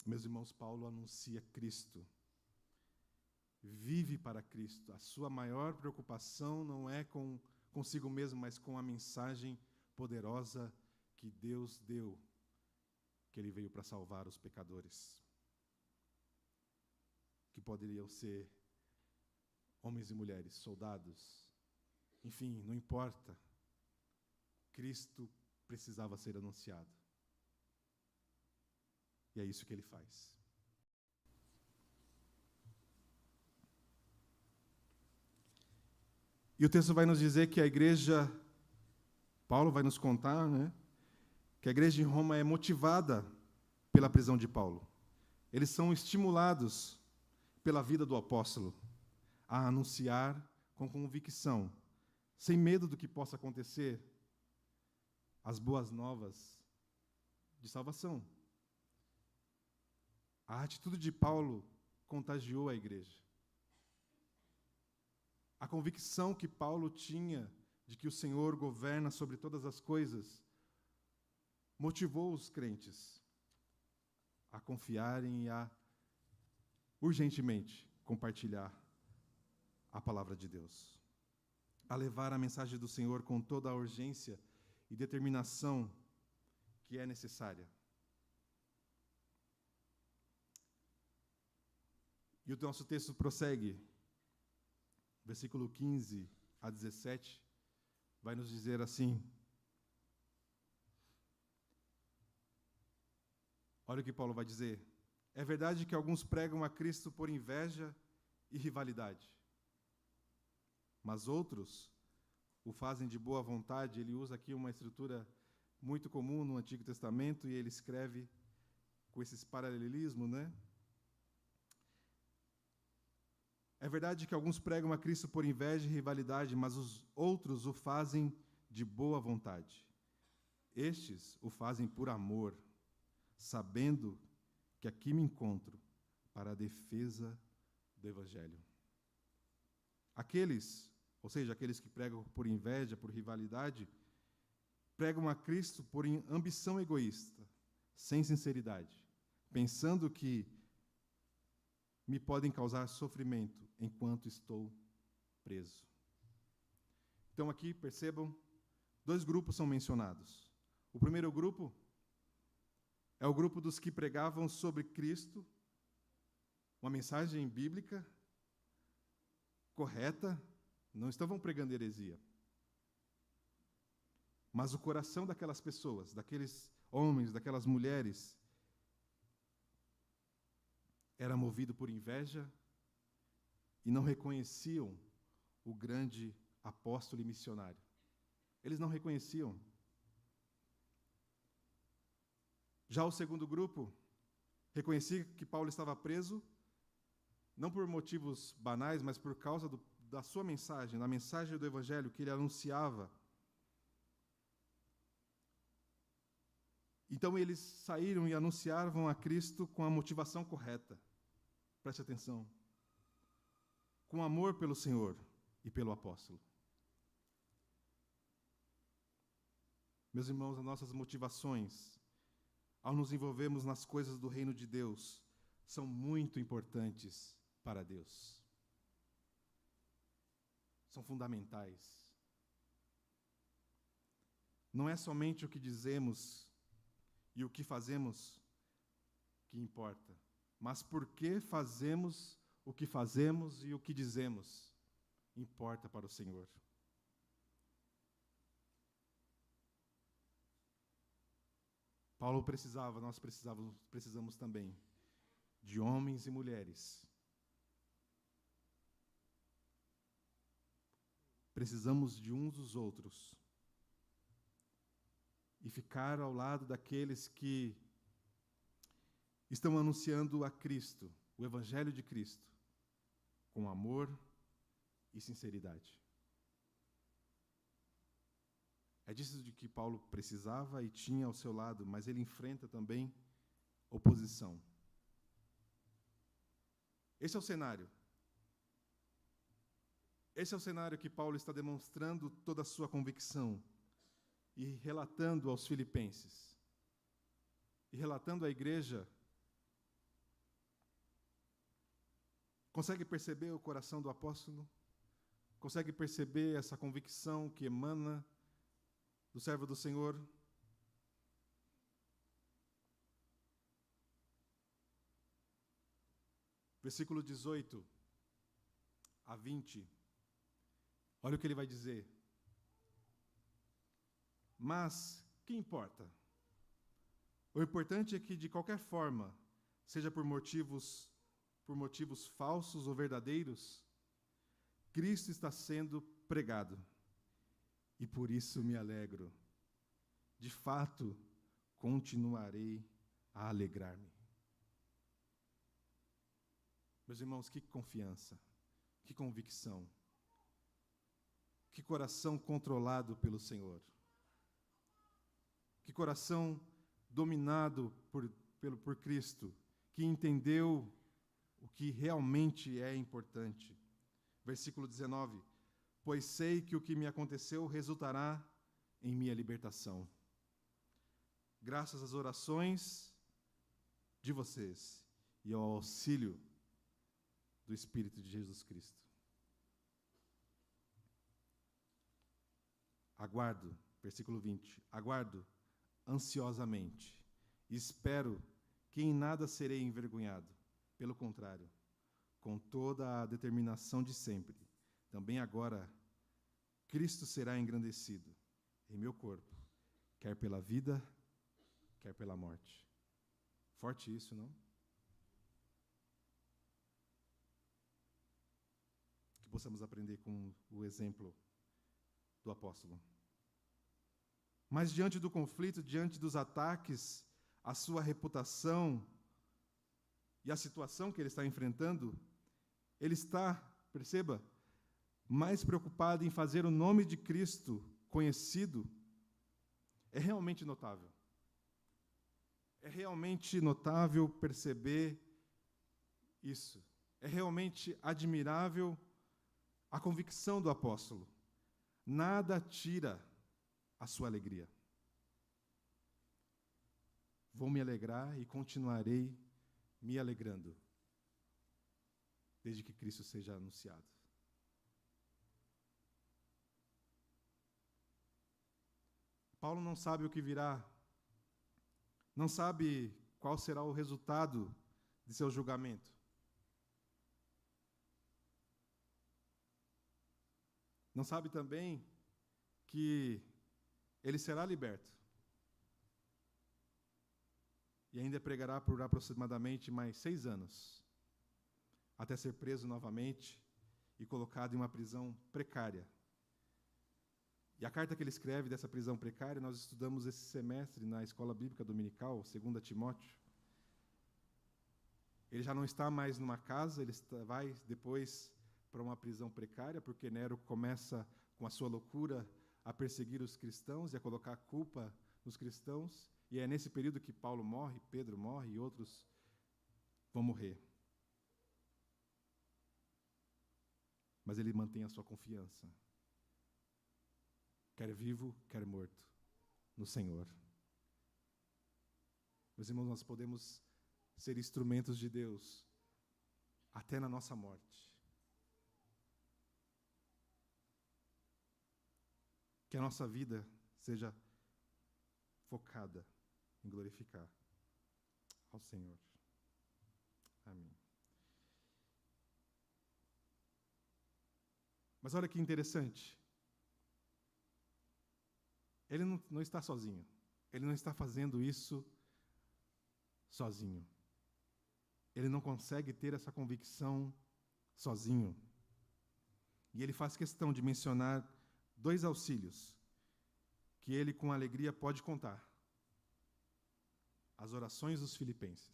Meus irmãos, Paulo anuncia Cristo. Vive para Cristo. A sua maior preocupação não é consigo mesmo, mas com a mensagem poderosa que Deus deu, que Ele veio para salvar os pecadores, que poderiam ser homens e mulheres, soldados, enfim, não importa. Cristo precisava ser anunciado. E é isso que Ele faz. E o texto vai nos dizer que a igreja, Paulo vai nos contar, né, que a igreja em Roma é motivada pela prisão de Paulo. Eles são estimulados pela vida do apóstolo a anunciar com convicção, sem medo do que possa acontecer, as boas novas de salvação. A atitude de Paulo contagiou a igreja. A convicção que Paulo tinha de que o Senhor governa sobre todas as coisas motivou os crentes a confiarem e a urgentemente compartilhar a palavra de Deus, a levar a mensagem do Senhor com toda a urgência e determinação que é necessária. E o nosso texto prossegue, versículo 15 a 17, vai nos dizer assim: olha o que Paulo vai dizer. É verdade que alguns pregam a Cristo por inveja e rivalidade, mas outros o fazem de boa vontade. Ele usa aqui uma estrutura muito comum no Antigo Testamento, e ele escreve com esses paralelismos, né? É verdade que alguns pregam a Cristo por inveja e rivalidade, mas os outros o fazem de boa vontade. Estes o fazem por amor, sabendo que aqui me encontro para a defesa do Evangelho. Aqueles, ou seja, aqueles que pregam por inveja, por rivalidade, pregam a Cristo por ambição egoísta, sem sinceridade, pensando que me podem causar sofrimento enquanto estou preso. Então aqui, percebam, 2 grupos são mencionados. O primeiro grupo é o grupo dos que pregavam sobre Cristo, uma mensagem bíblica correta, não estavam pregando heresia. Mas o coração daquelas pessoas, daqueles homens, daquelas mulheres, era movido por inveja e não reconheciam o grande apóstolo e missionário. Eles não reconheciam. Já o segundo grupo reconhecia que Paulo estava preso, não por motivos banais, mas por causa da sua mensagem, da mensagem do Evangelho que ele anunciava. Então eles saíram e anunciavam a Cristo com a motivação correta. Preste atenção. Com amor pelo Senhor e pelo apóstolo. Meus irmãos, as nossas motivações, ao nos envolvermos nas coisas do reino de Deus, são muito importantes para Deus. São fundamentais. Não é somente o que dizemos e o que fazemos que importa, mas por que fazemos o que fazemos e o que dizemos importa para o Senhor. Paulo precisava, nós precisamos também de homens e mulheres. Precisamos de uns dos outros e ficar ao lado daqueles que estão anunciando a Cristo, o Evangelho de Cristo, com amor e sinceridade. É disso de que Paulo precisava e tinha ao seu lado, mas ele enfrenta também oposição. Esse é o cenário. Esse é o cenário que Paulo está demonstrando toda a sua convicção e relatando aos filipenses. E relatando à igreja Consegue perceber o coração do apóstolo? Consegue perceber essa convicção que emana do servo do Senhor? Versículo 18 a 20. Olha o que ele vai dizer. Mas, que importa? O importante é que, de qualquer forma, seja por motivos falsos ou verdadeiros, Cristo está sendo pregado. E por isso me alegro. De fato, continuarei a alegrar-me. Meus irmãos, que confiança, que convicção, que coração controlado pelo Senhor, que coração dominado por Cristo, que entendeu o que realmente é importante. Versículo 19: pois sei que o que me aconteceu resultará em minha libertação, graças às orações de vocês e ao auxílio do Espírito de Jesus Cristo. Aguardo, versículo 20, aguardo ansiosamente, espero que em nada serei envergonhado, pelo contrário, com toda a determinação de sempre, também agora, Cristo será engrandecido em meu corpo, quer pela vida, quer pela morte. Forte isso, não? Que possamos aprender com o exemplo do apóstolo. Mas diante do conflito, diante dos ataques, a sua reputação e a situação que ele está enfrentando, ele está, perceba, mais preocupado em fazer o nome de Cristo conhecido. É realmente notável. É realmente notável perceber isso. É realmente admirável a convicção do apóstolo. Nada tira a sua alegria. Vou me alegrar e continuarei me alegrando, desde que Cristo seja anunciado. Paulo não sabe o que virá, não sabe qual será o resultado de seu julgamento. Não sabe também que ele será liberto. E ainda pregará por aproximadamente mais 6 anos, até ser preso novamente e colocado em uma prisão precária. E a carta que ele escreve dessa prisão precária, nós estudamos esse semestre na Escola Bíblica Dominical, 2 Timóteo. Ele já não está mais numa casa, ele vai depois para uma prisão precária, porque Nero começa, com a sua loucura, a perseguir os cristãos e a colocar a culpa nos cristãos. E é nesse período que Paulo morre, Pedro morre e outros vão morrer. Mas ele mantém a sua confiança, quer vivo, quer morto, no Senhor. Meus irmãos, nós podemos ser instrumentos de Deus até na nossa morte. Que a nossa vida seja focada em glorificar ao Senhor. Amém. Mas olha que interessante. Ele não está sozinho. Ele não está fazendo isso sozinho. Ele não consegue ter essa convicção sozinho. E ele faz questão de mencionar 2 auxílios que ele, com alegria, pode contar. As orações dos filipenses.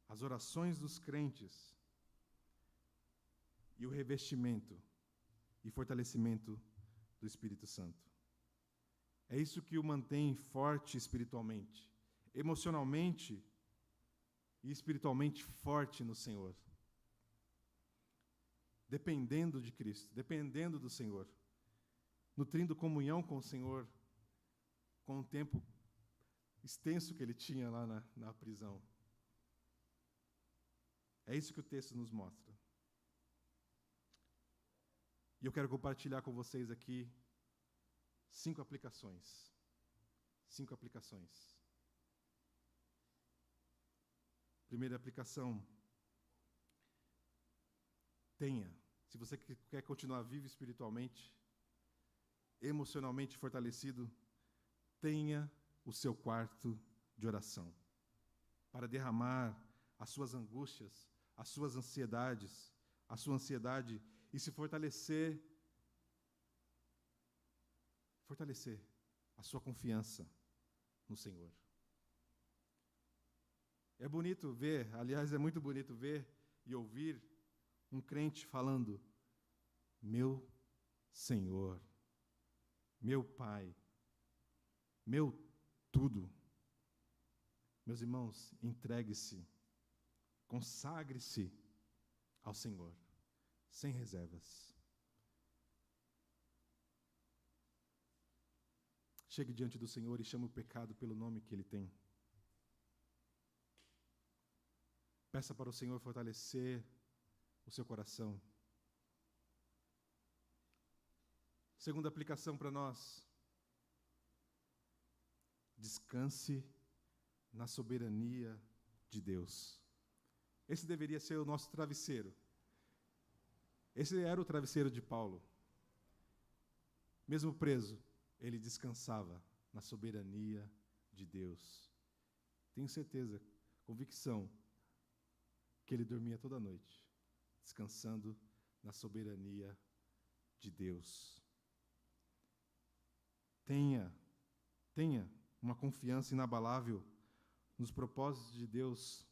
As orações dos crentes. E o revestimento e fortalecimento do Espírito Santo. É isso que o mantém forte espiritualmente, emocionalmente e espiritualmente forte no Senhor. Dependendo de Cristo, dependendo do Senhor, nutrindo comunhão com o Senhor, com o tempo extenso que ele tinha lá na prisão. É isso que o texto nos mostra. E eu quero compartilhar com vocês aqui 5 aplicações. 5 aplicações. Primeira aplicação. Se você quer continuar vivo espiritualmente, emocionalmente fortalecido, tenha o seu quarto de oração para derramar as suas angústias, as suas ansiedades, a sua ansiedade e se fortalecer a sua confiança no Senhor. É bonito ver, aliás, é muito bonito ver e ouvir um crente falando: meu Senhor, meu Pai, meu tudo. Meus irmãos, entregue-se, consagre-se ao Senhor, sem reservas. Chegue diante do Senhor e chame o pecado pelo nome que Ele tem. Peça para o Senhor fortalecer o seu coração. Segunda aplicação para nós: descanse na soberania de Deus. Esse deveria ser o nosso travesseiro. Esse era o travesseiro de Paulo. Mesmo preso, ele descansava na soberania de Deus. Tenho certeza, convicção, que ele dormia toda noite, descansando na soberania de Deus. Tenha uma confiança inabalável nos propósitos de Deus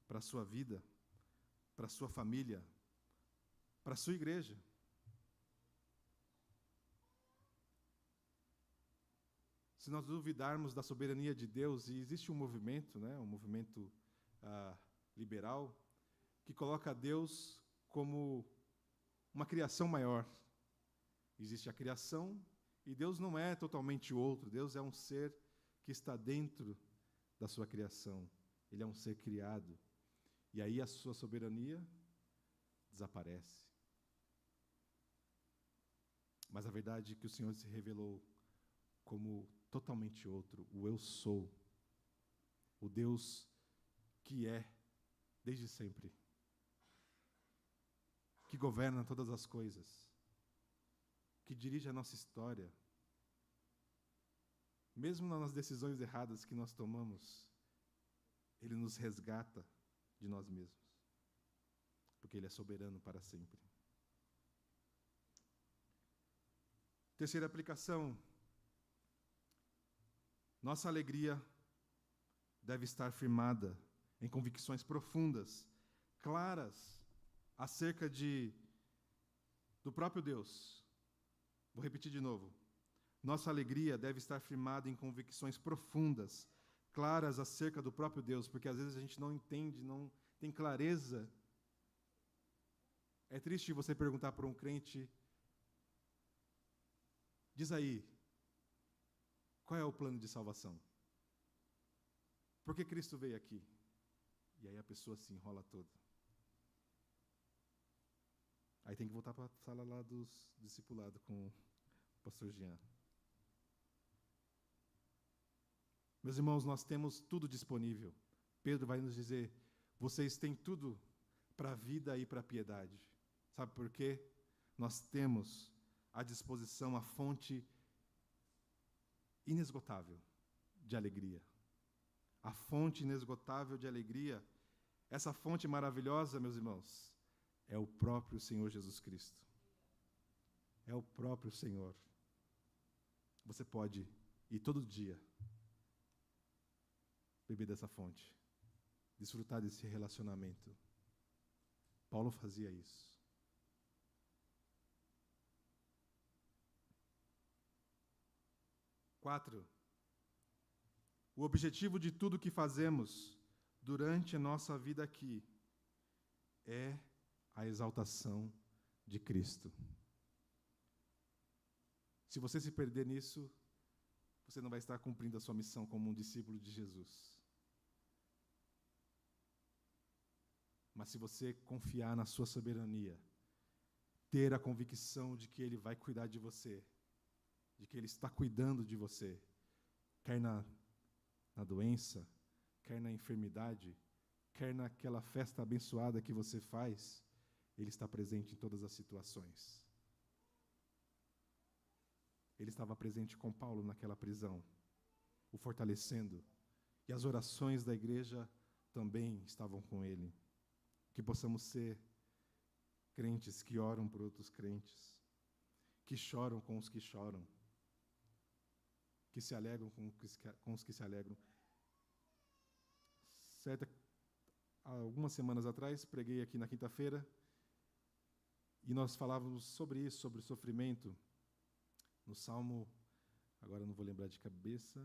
para a sua vida, para a sua família, para a sua igreja. Se nós duvidarmos da soberania de Deus, e existe um movimento, um movimento liberal, que coloca Deus como uma criação maior. Existe a criação, e Deus não é totalmente outro. Deus é um ser que está dentro da sua criação. Ele é um ser criado. E aí a sua soberania desaparece. Mas a verdade é que o Senhor se revelou como totalmente outro, o Eu Sou, o Deus que é desde sempre, que governa todas as coisas, que dirige a nossa história. Mesmo nas decisões erradas que nós tomamos, Ele nos resgata de nós mesmos, porque Ele é soberano para sempre. Terceira aplicação: nossa alegria deve estar firmada em convicções profundas, claras, acerca do próprio Deus. Vou repetir de novo. Nossa alegria deve estar firmada em convicções profundas, claras acerca do próprio Deus, porque às vezes a gente não entende, não tem clareza. É triste você perguntar para um crente: diz aí, qual é o plano de salvação? Por que Cristo veio aqui? E aí a pessoa se enrola toda. Aí tem que voltar para a sala lá dos discipulados com o pastor Jean. Meus irmãos, nós temos tudo disponível. Pedro vai nos dizer: vocês têm tudo para a vida e para a piedade. Sabe por quê? Nós temos à disposição a fonte inesgotável de alegria. A fonte inesgotável de alegria, essa fonte maravilhosa, meus irmãos, é o próprio Senhor Jesus Cristo. É o próprio Senhor. Você pode ir todo dia beber dessa fonte, desfrutar desse relacionamento. Paulo fazia isso. Quatro, o objetivo de tudo que fazemos durante a nossa vida aqui é a exaltação de Cristo. Se você se perder nisso, você não vai estar cumprindo a sua missão como um discípulo de Jesus. Mas se você confiar na sua soberania, ter a convicção de que Ele vai cuidar de você, de que Ele está cuidando de você, quer na doença, quer na enfermidade, quer naquela festa abençoada que você faz, Ele está presente em todas as situações. Ele estava presente com Paulo naquela prisão, o fortalecendo. E as orações da igreja também estavam com ele. Que possamos ser crentes que oram por outros crentes, que choram com os que choram, que se alegram com os que se alegram. Algumas semanas atrás, preguei aqui na quinta-feira, e nós falávamos sobre isso, sobre o sofrimento, no Salmo, agora eu não vou lembrar de cabeça,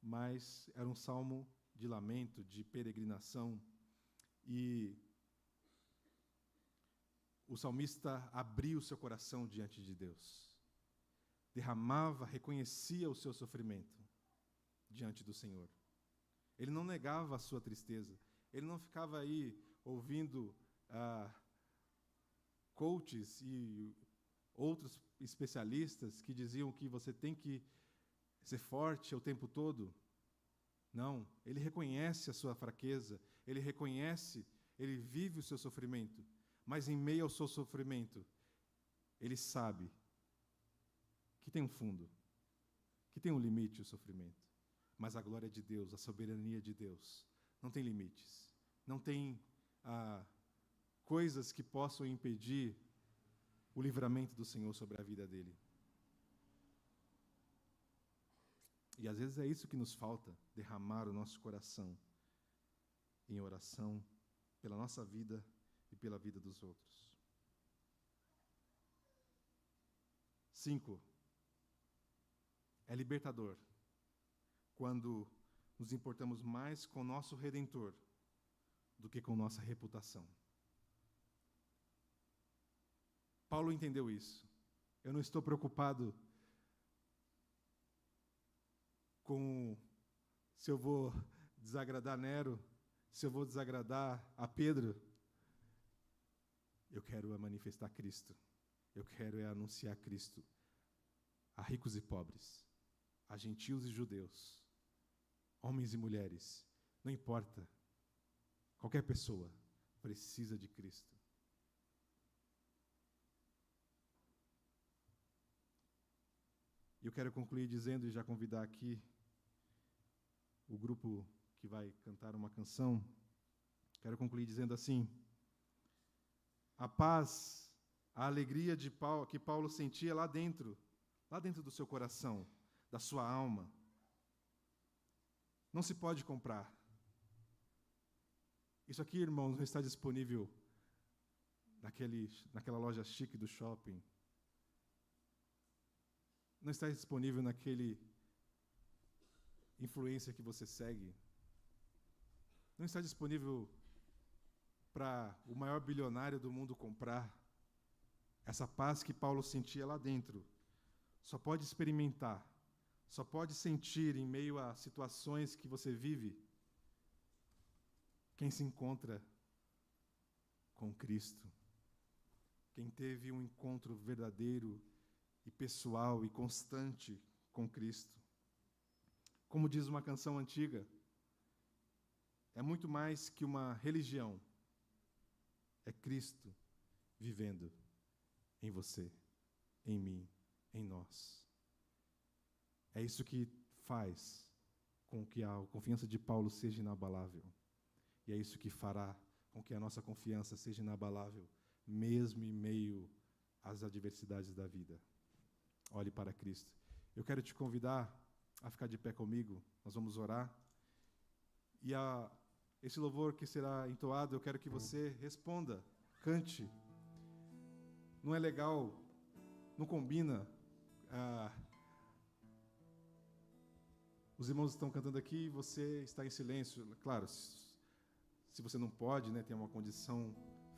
mas era um salmo de lamento, de peregrinação, e o salmista abria o seu coração diante de Deus, derramava, reconhecia o seu sofrimento diante do Senhor. Ele não negava a sua tristeza, ele não ficava aí ouvindo coaches e outros especialistas que diziam que você tem que ser forte o tempo todo. Não, ele reconhece a sua fraqueza, ele reconhece, ele vive o seu sofrimento, mas em meio ao seu sofrimento, ele sabe que tem um fundo, que tem um limite o sofrimento, mas a glória de Deus, a soberania de Deus, não tem limites, não tem coisas que possam impedir o livramento do Senhor sobre a vida dele. E às vezes é isso que nos falta, derramar o nosso coração em oração pela nossa vida e pela vida dos outros. 5. É libertador quando nos importamos mais com o nosso Redentor do que com nossa reputação. Paulo entendeu isso. Eu não estou preocupado com se eu vou desagradar Nero, se eu vou desagradar a Pedro. Eu quero manifestar Cristo. Eu quero anunciar Cristo a ricos e pobres, a gentios e judeus, homens e mulheres. Não importa. Qualquer pessoa precisa de Cristo. E eu quero concluir dizendo, e já convidar aqui o grupo que vai cantar uma canção, quero concluir dizendo assim: a paz, a alegria que Paulo sentia lá dentro do seu coração, da sua alma, não se pode comprar. Isso aqui, irmãos, não está disponível naquela loja chique do shopping. Não está disponível naquele influencer que você segue. Não está disponível para o maior bilionário do mundo comprar. Essa paz que Paulo sentia lá dentro, só pode experimentar, só pode sentir em meio a situações que você vive, quem se encontra com Cristo, quem teve um encontro verdadeiro e pessoal e constante com Cristo. Como diz uma canção antiga, é muito mais que uma religião. É Cristo vivendo em você, em mim, em nós. É isso que faz com que a confiança de Paulo seja inabalável. E é isso que fará com que a nossa confiança seja inabalável, mesmo em meio às adversidades da vida. Olhe para Cristo. Eu quero te convidar a ficar de pé comigo, nós vamos orar. E esse louvor que será entoado, eu quero que você responda, cante. Não é legal, não combina. Os irmãos estão cantando aqui e você está em silêncio. Claro, se você não pode, né, tem uma condição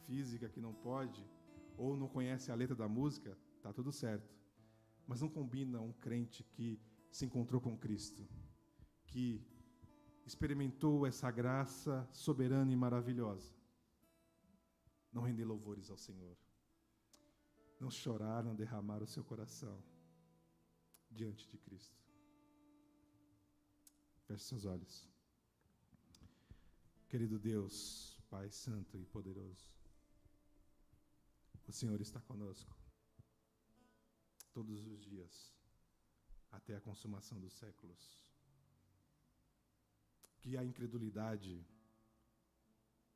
física que não pode, ou não conhece a letra da música, está tudo certo. Mas não combina um crente que se encontrou com Cristo, que experimentou essa graça soberana e maravilhosa, não render louvores ao Senhor, não chorar, não derramar o seu coração diante de Cristo. Feche seus olhos. Querido Deus, Pai Santo e Poderoso, o Senhor está conosco todos os dias, até a consumação dos séculos. Que a incredulidade,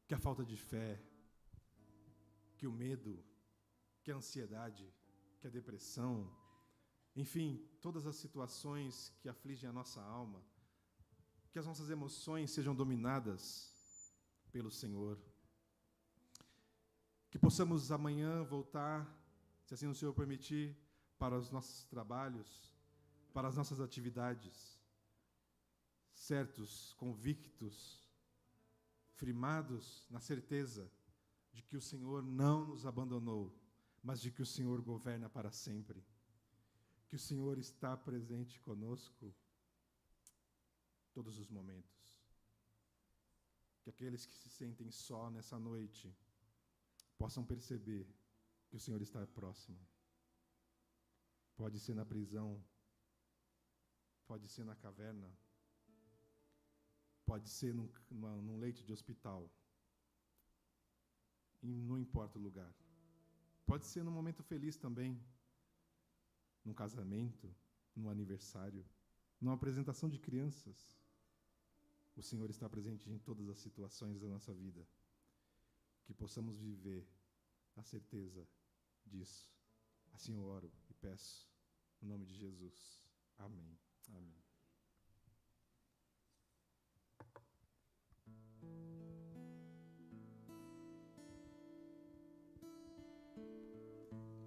que a falta de fé, que o medo, que a ansiedade, que a depressão, enfim, todas as situações que afligem a nossa alma, que as nossas emoções sejam dominadas pelo Senhor. Que possamos amanhã voltar, se assim o Senhor permitir, para os nossos trabalhos, para as nossas atividades, certos, convictos, firmados na certeza de que o Senhor não nos abandonou, mas de que o Senhor governa para sempre, que o Senhor está presente conosco todos os momentos. Que aqueles que se sentem só nessa noite possam perceber que o Senhor está próximo. Pode ser na prisão, pode ser na caverna, pode ser num leito de hospital, e não importa o lugar. Pode ser num momento feliz também, num casamento, num aniversário, numa apresentação de crianças. O Senhor está presente em todas as situações da nossa vida. Que possamos viver a certeza disso. Assim eu oro e peço, no nome de Jesus. Amém. Amém.